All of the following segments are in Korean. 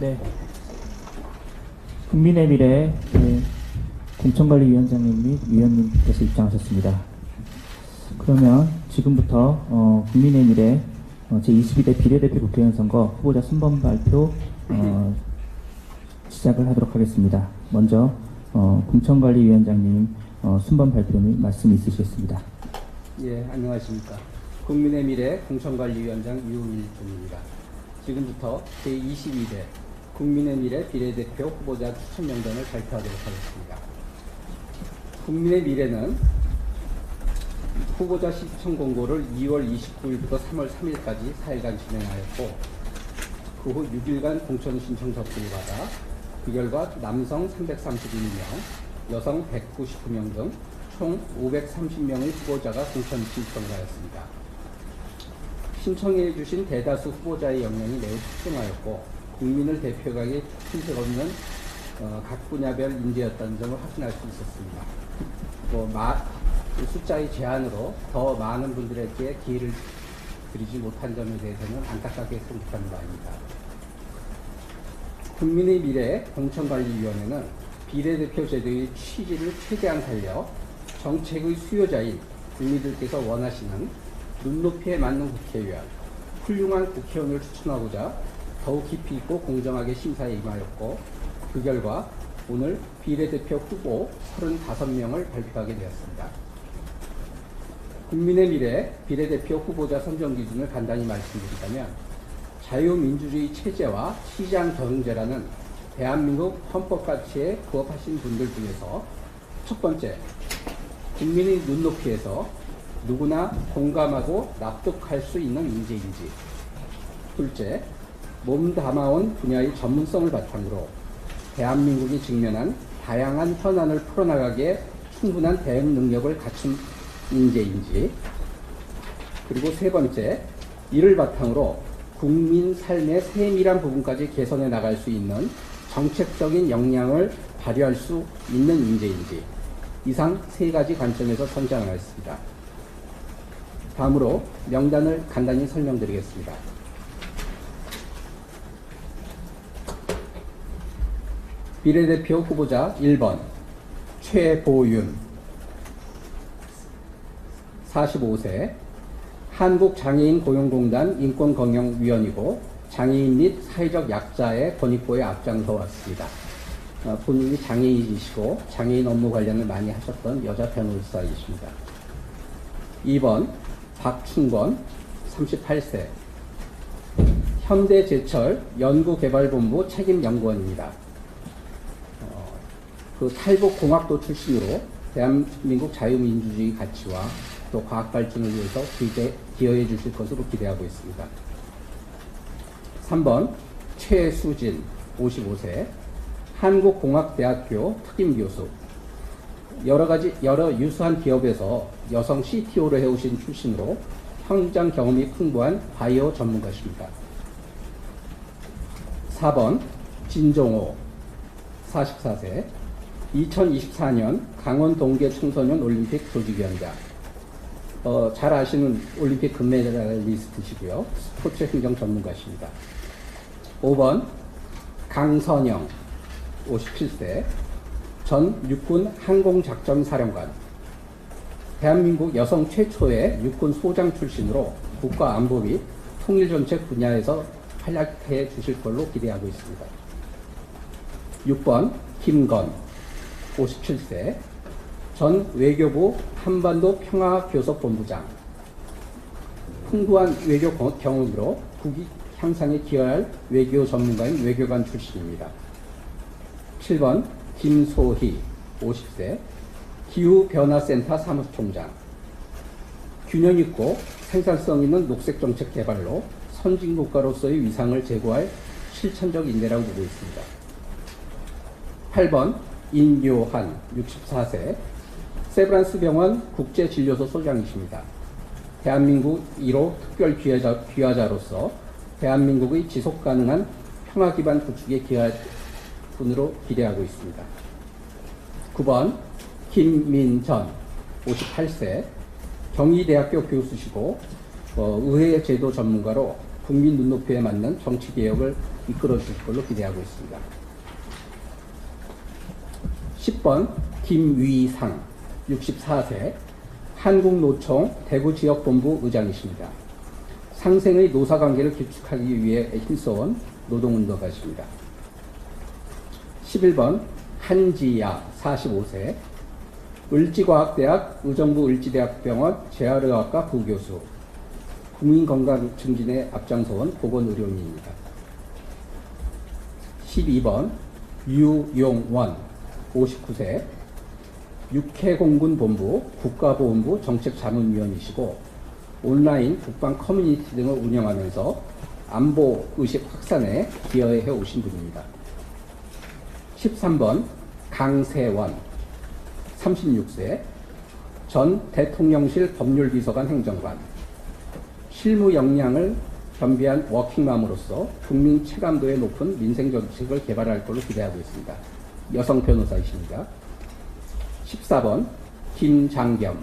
네. 국민의 미래 공천관리위원장님 및 위원님께서 입장하셨습니다. 그러면 지금부터 국민의 미래 제22대 비례대표 국회의원 선거 후보자 순번 발표 시작을 하도록 하겠습니다. 먼저 공천관리위원장님 순번 발표 및 말씀 있으시겠습니다. 예, 안녕하십니까. 국민의 미래 공천관리위원장 유은일 중입니다. 지금부터 제22대 국민의 미래 비례대표 후보자 추천 명단을 발표하도록 하겠습니다. 국민의 미래는 후보자 시청 공고를 2월 29일부터 3월 3일까지 4일간 진행하였고, 그 후 6일간 공천 신청 접수를 받아 그 결과 남성 331명, 여성 199명 등 총 530명의 후보자가 공천 신청을 하였습니다. 신청해 주신 대다수 후보자의 역량이 매우 출중하였고, 국민을 대표하기 흠색 없는 각 분야별 인재였다는 점을 확인할 수 있었습니다. 숫자의 제한으로 더 많은 분들에게 기회를 드리지 못한 점에 대해서는 안타깝게 생각하는 바입니다. 국민의 미래 공천관리위원회는 비례대표 제도의 취지를 최대한 살려 정책의 수요자인 국민들께서 원하시는 눈높이에 맞는 국회의원, 훌륭한 국회의원을 추천하고자 더욱 깊이 있고 공정하게 심사에 임하였고, 그 결과 오늘 비례대표 후보 35명을 발표하게 되었습니다. 국민의 미래 비례대표 후보자 선정 기준을 간단히 말씀드리자면, 자유민주주의 체제와 시장 경제라는 대한민국 헌법 가치에 부합하신 분들 중에서 첫 번째, 국민의 눈높이에서 누구나 공감하고 납득할 수 있는 인재인지, 둘째, 몸담아온 분야의 전문성을 바탕으로 대한민국이 직면한 다양한 현안을 풀어나가기에 충분한 대응 능력을 갖춘 인재인지, 그리고 세 번째, 이를 바탕으로 국민 삶의 세밀한 부분까지 개선해 나갈 수 있는 정책적인 역량을 발휘할 수 있는 인재인지, 이상 세 가지 관점에서 선정하였습니다. 다음으로 명단을 간단히 설명드리겠습니다. 비례대표 후보자 1번 최보윤, 45세, 한국장애인 고용공단 인권경영위원이고 장애인 및 사회적 약자의 권익보에 앞장서 왔습니다. 본인이 장애인이시고 장애인 업무 관련을 많이 하셨던 여자 변호사이십니다. 2번 박충건, 38세, 현대제철 연구개발본부 책임연구원입니다. 탈북공학도 출신으로 대한민국 자유민주주의 가치와 또 과학 발전을 위해서 기여해 주실 것으로 기대하고 있습니다. 3번 최수진, 55세, 한국공학대학교 특임교수, 여러 유수한 기업에서 여성 CTO를 해오신 출신으로 현장 경험이 풍부한 바이오 전문가십니다. 4번 진종호, 44세, 2024년 강원 동계 청소년 올림픽 조직위원장, 잘 아시는 올림픽 금메달리스트시고요. 스포츠 행정 전문가십니다. 5번 강선영, 57세, 전 육군 항공작전사령관, 대한민국 여성 최초의 육군 소장 출신으로 국가안보 및 통일정책 분야에서 활약해 주실 걸로 기대하고 있습니다. 6번 김건, 57세, 전 외교부 한반도 평화교섭본부장, 풍부한 외교 경험으로 국익 향상에 기여할 외교 전문가인 외교관 출신입니다. 7번 김소희, 50세, 기후변화센터 사무총장, 균형 있고 생산성 있는 녹색정책 개발로 선진국가로서의 위상을 제고할 실천적 인재라고 보고 있습니다. 8번 인요한, 64세, 세브란스 병원 국제진료소 소장이십니다. 대한민국 1호 특별 귀화자로서 대한민국의 지속가능한 평화 기반 구축에 기여할 분으로 기대하고 있습니다. 9번 김민전, 58세, 경희대학교 교수시고 의회 제도 전문가로 국민 눈높이에 맞는 정치 개혁을 이끌어 주실 걸로 기대하고 있습니다. 10번 김위상 64세 한국노총 대구지역본부 의장이십니다. 상생의 노사관계를 구축하기 위해 힘써온 노동운동가십니다. 11번 한지야 45세 을지과학대학 의정부 을지대학병원 재활의학과 부교수 국민건강 증진에 앞장서온 보건의료인입니다. 12번 유용원 59세 육해공군본부 국가보훈부 정책자문위원이시고 온라인 국방 커뮤니티 등을 운영하면서 안보의식 확산에 기여해 오신 분입니다. 13번 강세원 36세 전 대통령실 법률비서관 행정관 실무 역량을 겸비한 워킹맘으로서 국민 체감도에 높은 민생정책을 개발할 것으로 기대하고 있습니다. 여성 변호사이십니다. 14번 김장겸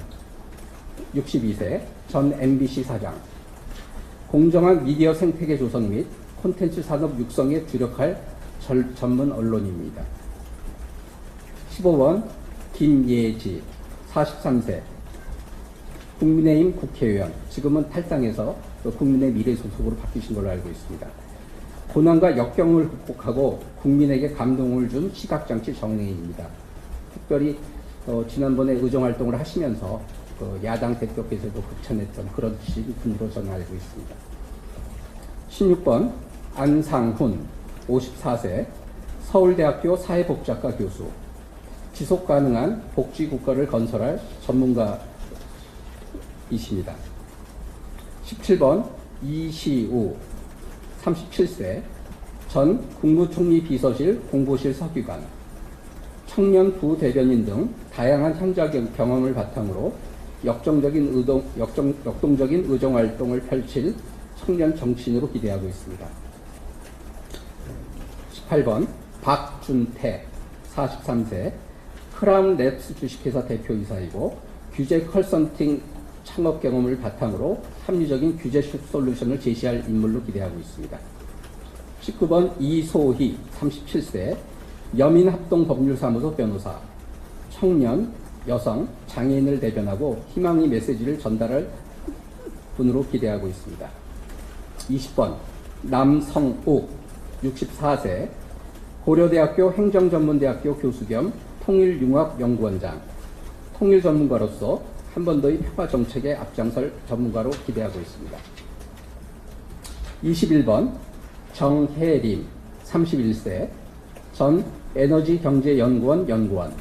62세 전 MBC 사장 공정한 미디어 생태계 조성 및 콘텐츠 산업 육성에 주력할 전문 언론입니다. 15번 김예지 43세 국민의힘 국회의원 지금은 탈당해서 국민의 미래 소속으로 바뀌신 걸로 알고 있습니다. 고난과 역경을 극복하고 국민에게 감동을 준 시각장치 정의인입니다. 특별히 지난번에 의정활동을 하시면서 야당 대표께서도 극찬했던 그런 분으로 저는 알고 있습니다. 16번 안상훈 54세 서울대학교 사회복지학과 교수 지속가능한 복지국가를 건설할 전문가이십니다. 17번 이시우 37세 전 국무총리 비서실 공보실 서기관 청년 부대변인 등 다양한 현장 경험을 바탕으로 역동적인 의정활동을 펼칠 청년 정치인으로 기대하고 있습니다. 18번 박준태 43세 크라운 랩스 주식회사 대표이사이고 규제 컨설팅 창업 경험을 바탕으로 합리적인 규제 솔루션을 제시할 인물로 기대하고 있습니다. 19번 이소희 37세 여민합동법률사무소 변호사 청년, 여성, 장애인을 대변하고 희망의 메시지를 전달할 분으로 기대하고 있습니다. 20번 남성욱 64세 고려대학교 행정전문대학교 교수 겸 통일융합연구원장 통일전문가로서 한 번 더의 평화정책에 앞장설 전문가로 기대하고 있습니다. 21번 정혜림 31세 전 에너지경제연구원 연구원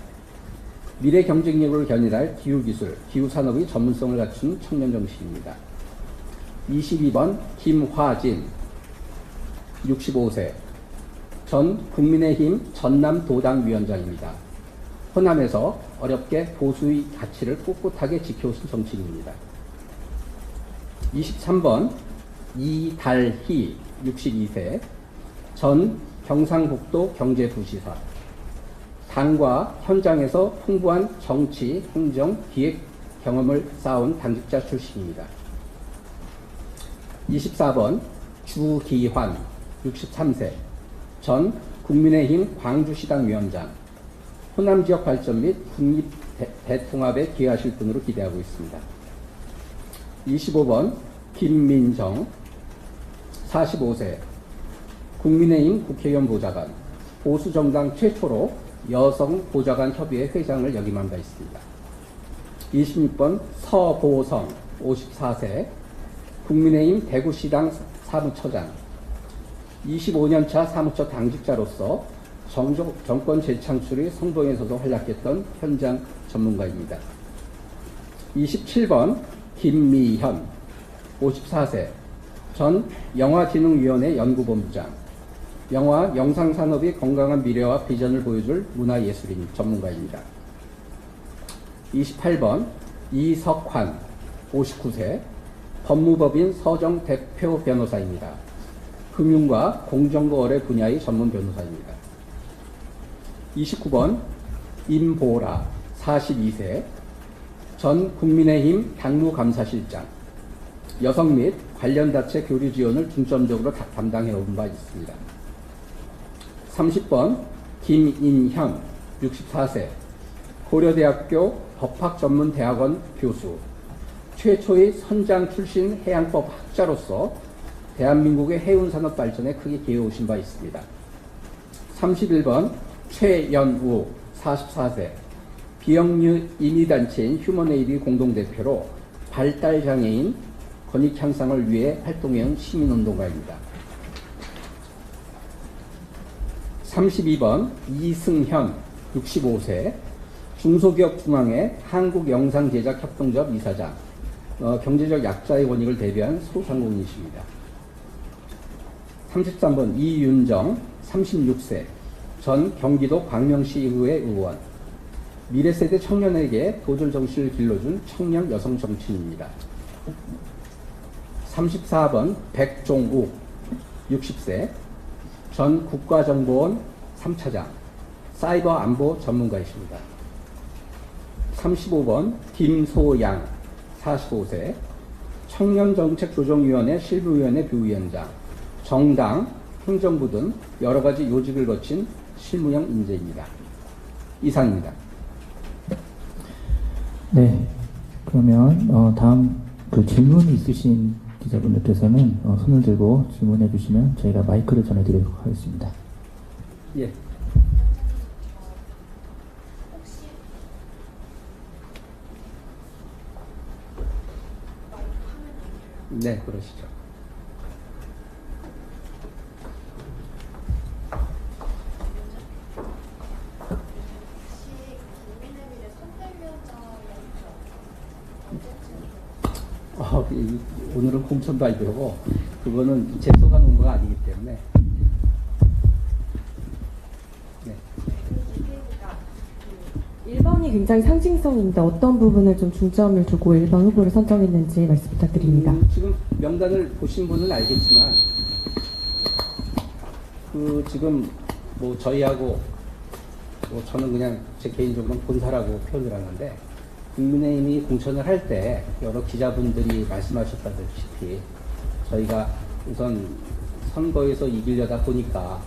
미래 경쟁력을 견인할 기후기술, 기후산업의 전문성을 갖춘 청년 정치인입니다. 22번 김화진 65세 전 국민의힘 전남도당위원장입니다. 호남에서 어렵게 보수의 가치를 꿋꿋하게 지켜오신 정치인입니다. 23번 이달희 62세 전 경상북도 경제부시사 당과 현장에서 풍부한 정치, 행정, 기획 경험을 쌓아온 당직자 출신입니다. 24번 주기환 63세 전 국민의힘 광주시당 위원장 호남지역 발전 및 국립 대통합에 기여하실 분으로 기대하고 있습니다. 25번 김민정 45세 국민의힘 국회의원 보좌관 보수정당 최초로 여성 보좌관 협의회 회장을 역임한 바 있습니다. 26번 서보성 54세 국민의힘 대구시당 사무처장 25년차 사무처 당직자로서 정권 재창출의 성공에서도 활약했던 현장 전문가입니다. 27번 김미현 54세 전 영화진흥위원회 연구본부장 영화 영상산업의 건강한 미래와 비전을 보여줄 문화예술인 전문가입니다. 28번 이석환 59세 법무법인 서정 대표 변호사입니다. 금융과 공정거래 분야의 전문 변호사입니다. 29번 임보라 42세 전 국민의힘 당무감사실장 여성 및 관련 단체 교류 지원을 중점적으로 담당해 온 바 있습니다. 30번 김인현 64세 고려대학교 법학전문대학원 교수 최초의 선장 출신 해양법 학자로서 대한민국의 해운산업 발전에 크게 기여하신 바 있습니다. 31번 최연우 44세 비영리 임의단체인 휴먼에이드 공동대표로 발달장애인 권익 향상을 위해 활동해온 시민운동가입니다. 32번 이승현 65세 중소기업중앙회 한국영상제작협동조합 이사장 경제적 약자의 권익을 대변한 소상공인이십니다. 33번 이윤정 36세 전 경기도 광명시의회 의원 미래세대 청년에게 도전 정신을 길러준 청년 여성 정치인입니다. 34번 백종욱 60세 전 국가정보원 3차장 사이버 안보 전문가이십니다. 35번 김소양 45세 청년정책조정위원회 실무위원회 부위원장 정당, 행정부 등 여러가지 요직을 거친 실무형 인재입니다. 이상입니다. 네, 그러면 다음 그 질문이 있으신 기자분들께서는 손을 들고 질문해 주시면 저희가 마이크를 전해드리도록 하겠습니다. 예. 네, 그러시죠. 오늘은 공천 발표고 그거는 제 소관 업무가 아니기 때문에. 네. 1번이 굉장히 상징성인데 어떤 부분을 좀 중점을 두고 1번 후보를 선정했는지 말씀 부탁드립니다. 지금 명단을 보신 분은 알겠지만 그 지금 뭐 저희하고 뭐 저는 그냥 제 개인적으로는 본사라고 표현을 하는데 국민의힘이 공천을 할 때 여러 기자분들이 말씀하셨다시피 저희가 우선 선거에서 이기려다 보니까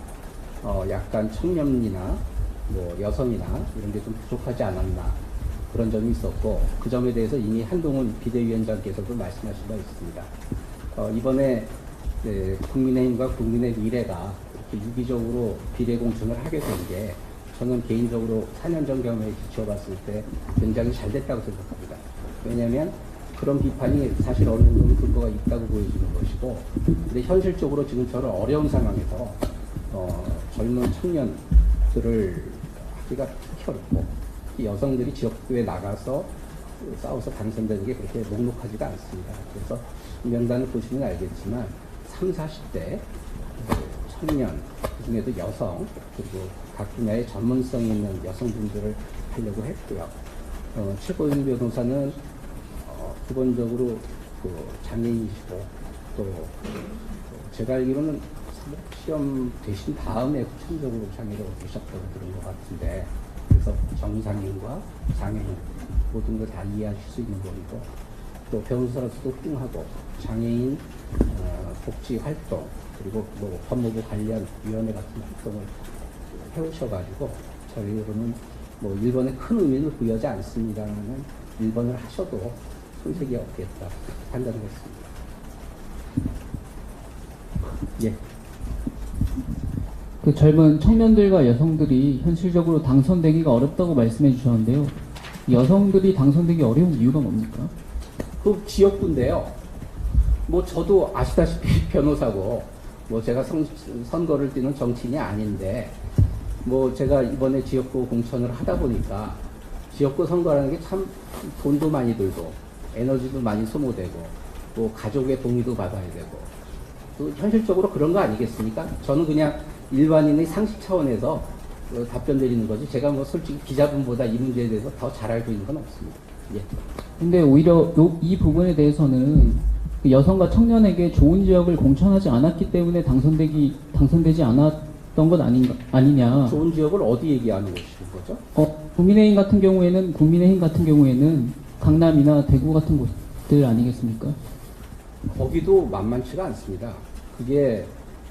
약간 청년이나 뭐 여성이나 이런 게 좀 부족하지 않았나 그런 점이 있었고 그 점에 대해서 이미 한동훈 비대위원장께서도 말씀하신 바 있습니다. 이번에 국민의힘과 국민의 미래가 이렇게 유기적으로 비례 공천을 하게 된 게 저는 개인적으로 4년 전 경험에 비춰봤을 때 굉장히 잘 됐다고 생각합니다. 왜냐하면 그런 비판이 사실 어느 정도 근거가 있다고 보여지는 것이고 근데 현실적으로 지금 저는 어려운 상황에서 젊은 청년들을 하기가 특히 어렵고 여성들이 지역구에 나가서 싸워서 당선되는 게 그렇게 녹록하지가 않습니다. 그래서 이 명단을 보시면 알겠지만 30, 40대 청년, 그중에도 여성, 그리고 각 분야의 전문성이 있는 여성분들을 하려고 했고요. 최고인 변호사는 기본적으로 그 장애인이시고 또 제가 알기로는 시험 되신 다음에 후천적으로 장애를 얻으셨다고 들은 것 같은데 그래서 정상인과 장애인 모든 걸 다 이해하실 수 있는 분이고 또 변호사로서도 훌륭하고 장애인 복지 활동 그리고 뭐 법무부 관련 위원회 같은 활동을 해오셔가지고 저희로는 뭐 1번에 큰 의미를 부여하지 않습니다라는 1번을 하셔도 손색이 없겠다 판단했습니다. 예. 그 젊은 청년들과 여성들이 현실적으로 당선되기가 어렵다고 말씀해 주셨는데요. 여성들이 당선되기 어려운 이유가 뭡니까? 그 지역구인데요. 뭐 저도 아시다시피 변호사고 뭐 제가 선거를 뛰는 정치인이 아닌데 뭐 제가 이번에 지역구 공천을 하다 보니까 지역구 선거라는 게 참 돈도 많이 들고 에너지도 많이 소모되고 뭐 가족의 동의도 받아야 되고 또 현실적으로 그런 거 아니겠습니까? 저는 그냥 일반인의 상식 차원에서 답변 드리는 거지 제가 뭐 솔직히 기자분보다 이 문제에 대해서 더 잘 알고 있는 건 없습니다. 예. 근데 오히려 이 부분에 대해서는 그 여성과 청년에게 좋은 지역을 공천하지 않았기 때문에 당선되지 않았던 것 아니냐. 좋은 지역을 어디 얘기하는 것이죠? 국민의힘 같은 경우에는 강남이나 대구 같은 곳들 아니겠습니까? 거기도 만만치가 않습니다. 그게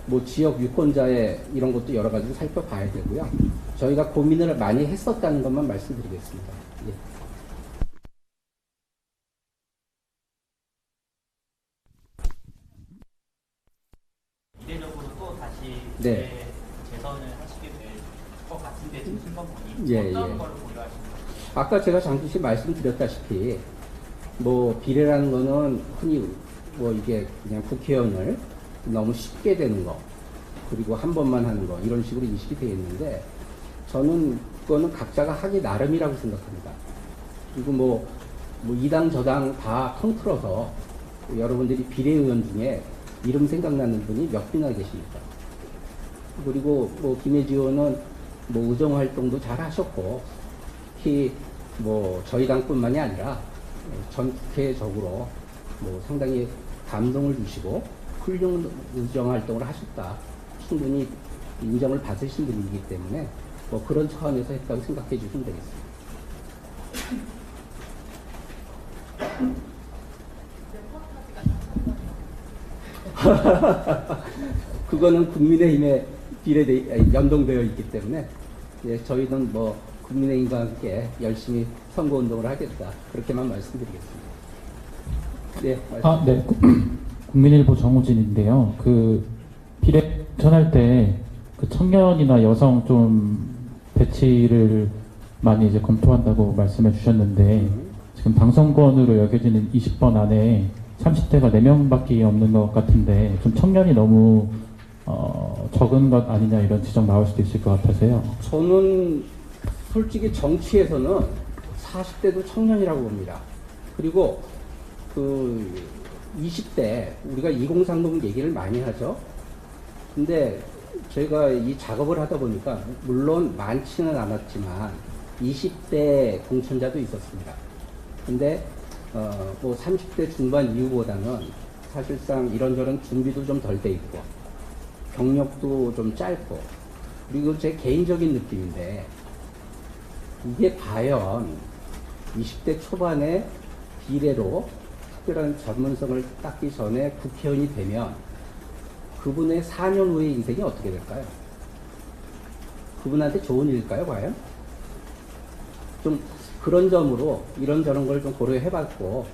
뭐 지역 유권자의 이런 것도 여러 가지 살펴봐야 되고요. 저희가 고민을 많이 했었다는 것만 말씀드리겠습니다. 예. 이례적으로 또 다시 네. 재선을 하시게 될 것 같은데 지금 순번분이 예, 어떤 예. 걸 고려하시는 거예요? 아까 제가 잠시 말씀드렸다시피 뭐 비례라는 거는 흔히 뭐 이게 그냥 국회의원을 너무 쉽게 되는 거 그리고 한 번만 하는 거 이런 식으로 인식이 되어 있는데 저는 그거는 각자가 하기 나름이라고 생각합니다. 그리고 뭐 이당 저당 다 통틀어서 여러분들이 비례의원 중에 이름 생각나는 분이 몇 분이나 계십니까? 그리고 뭐 김혜지 의원은 뭐 의정 활동도 잘 하셨고 특히 뭐 저희 당뿐만이 아니라 전 국회적으로 뭐 상당히 감동을 주시고 훌륭한 의정 활동을 하셨다. 충분히 인정을 받으신 분이기 때문에 뭐 그런 차원에서 했다고 생각해 주시면 되겠습니다. 그거는 국민의힘에 연동되어 있기 때문에 예, 저희는 뭐 국민의힘과 함께 열심히 선거운동을 하겠다 그렇게만 말씀드리겠습니다. 네, 네. 국민일보 정우진인데요. 그 비례 전할 때 그 청년이나 여성 좀 배치를 많이 이제 검토한다고 말씀해 주셨는데 지금 당선권으로 여겨지는 20번 안에 30대가 4명밖에 없는 것 같은데 좀 청년이 너무 적은 것 아니냐 이런 지적 나올 수도 있을 것 같아서요. 저는 솔직히 정치에서는 40대도 청년이라고 봅니다. 그리고 그 20대 우리가 2030 얘기를 많이 하죠. 근데 제가 이 작업을 하다 보니까 물론 많지는 않았지만 20대 공천자도 있었습니다. 근데 뭐 30대 중반 이후보다는 사실상 이런저런 준비도 좀 덜 돼 있고 경력도 좀 짧고 그리고 제 개인적인 느낌인데 이게 과연 20대 초반에 비례로 특별한 전문성을 쌓기 전에 국회의원이 되면 그분의 4년 후의 인생이 어떻게 될까요? 그분한테 좋은 일일까요, 과연? 좀 그런 점으로 이런저런 걸 좀 고려해 봤고,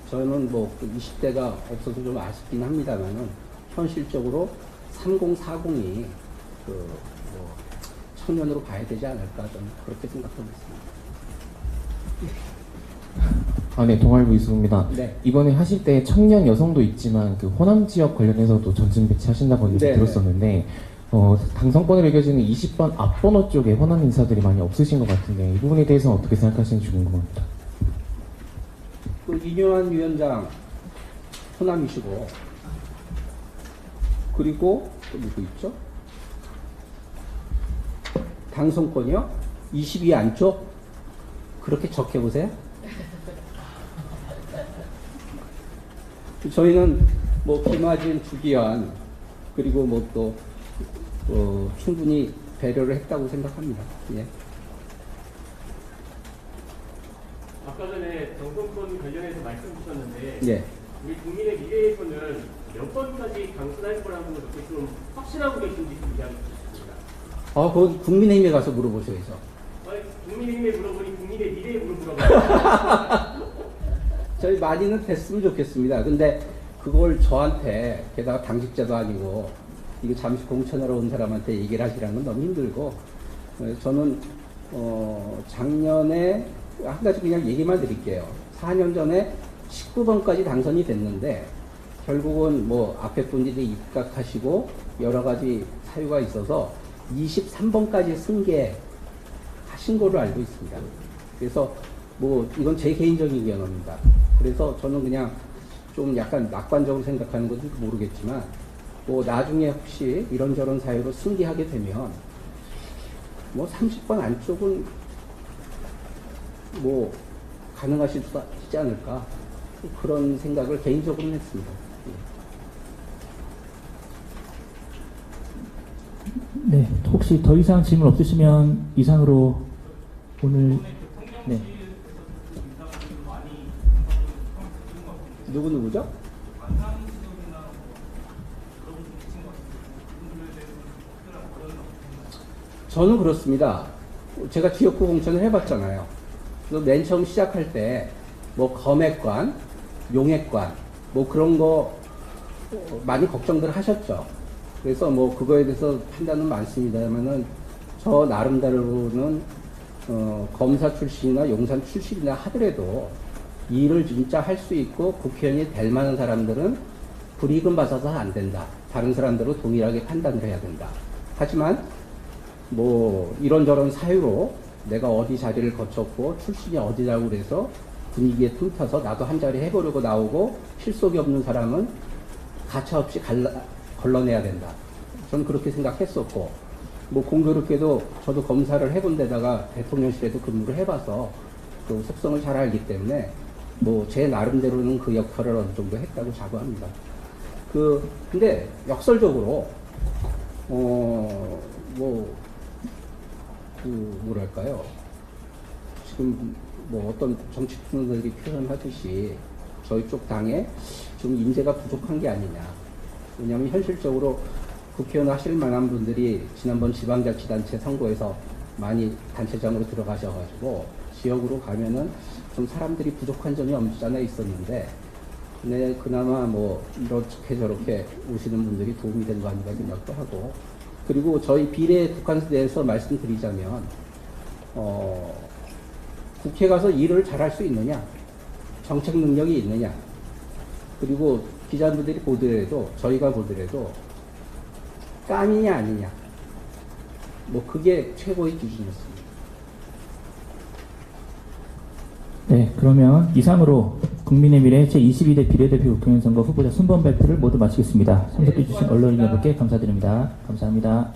저는 뭐 20대가 없어서 좀 아쉽긴 합니다만은, 현실적으로 3040이 뭐 청년으로 봐야 되지 않을까, 저는 그렇게 생각하고 있습니다. 네, 동아일보 이수입니다. 네. 이번에 하실 때 청년 여성도 있지만 그 호남 지역 관련해서도 전진 배치하신다고 네. 들었었는데 당선권을 이겨지는 20번 앞번호 쪽에 호남 인사들이 많이 없으신 것 같은데 이 부분에 대해서는 어떻게 생각하시는지 궁금합니다. 그 이뇨한 위원장 호남이시고, 그리고 또 누구 있죠? 당선권이요? 20위 안쪽? 그렇게 적해보세요. 저희는 뭐 김하진, 주기현 그리고 뭐 또 충분히 배려를 했다고 생각합니다. 예. 아까 전에 당선권 관련해서 말씀 주셨는데 예. 우리 국민의 미래에서는 몇 번까지 당선할 거라고 이렇게 좀 확신하고 계신지 좀 이야기 주셨습니다. 그건 국민의힘에 가서 물어보셔야죠. 아니, 국민의힘에 물어보니 국민의 미래에 물어보라고. 저희 많이는 됐으면 좋겠습니다. 근데 그걸 저한테, 게다가 당직자도 아니고, 이거 잠시 공천하러 온 사람한테 얘기를 하시라는 건 너무 힘들고, 저는, 작년에, 한 가지 그냥 얘기만 드릴게요. 4년 전에 19번까지 당선이 됐는데, 결국은 뭐 앞에 분들이 입각하시고, 여러 가지 사유가 있어서 23번까지 승계하신 거로 알고 있습니다. 그래서 뭐 이건 제 개인적인 의견입니다. 그래서 저는 그냥 좀 약간 낙관적으로 생각하는 건지 모르겠지만 뭐 나중에 혹시 이런저런 사유로 승계하게 되면 뭐 30번 안쪽은 뭐 가능하시지 않을까 그런 생각을 개인적으로는 했습니다. 네, 혹시 더 이상 질문 없으시면 이상으로 오늘 네. 누구죠? 저는 그렇습니다. 제가 지역구 공천을 해봤잖아요. 그래서 맨 처음 시작할 때 뭐 검액관, 용액관 뭐 그런 거 많이 걱정들 하셨죠. 그래서 뭐 그거에 대해서 판단은 많습니다만은 저 나름대로는 검사 출신이나 용산 출신이나 하더라도 이 일을 진짜 할 수 있고 국회의원이 될 만한 사람들은 불이익은 받아서 안 된다. 다른 사람들로 동일하게 판단을 해야 된다. 하지만 뭐 이런저런 사유로 내가 어디 자리를 거쳤고 출신이 어디라고 그래서 분위기에 틈타서 나도 한 자리 해보려고 나오고 실속이 없는 사람은 가차없이 걸러내야 된다. 저는 그렇게 생각했었고 뭐 공교롭게도 저도 검사를 해본 데다가 대통령실에도 근무를 해봐서 그 속성을 잘 알기 때문에 뭐 제 나름대로는 그 역할을 어느 정도 했다고 자부합니다. 근데 역설적으로 뭐랄까요? 지금 뭐 어떤 정치인들이 표현하듯이 저희 쪽 당에 좀 인재가 부족한 게 아니냐. 왜냐하면 현실적으로 국회의원 하실 만한 분들이 지난번 지방자치단체 선거에서 많이 단체장으로 들어가셔가지고 지역으로 가면은 좀 사람들이 부족한 점이 없지 않아 있었는데, 네, 그나마 뭐 이렇게 저렇게 오시는 분들이 도움이 된 거 아닌가 생각도 하고, 그리고 저희 비례 북한에 대해서 말씀드리자면, 국회 가서 일을 잘할 수 있느냐, 정책 능력이 있느냐, 그리고 기자분들이 보더라도, 저희가 보더라도, 깜이냐 아니냐, 뭐 그게 최고의 기준이었습니다. 네, 그러면 이상으로 국민의 미래 제22대 비례대표 국회의원 선거 후보자 순번 발표를 모두 마치겠습니다. 참석해주신 언론인 여러분께 감사드립니다. 감사합니다.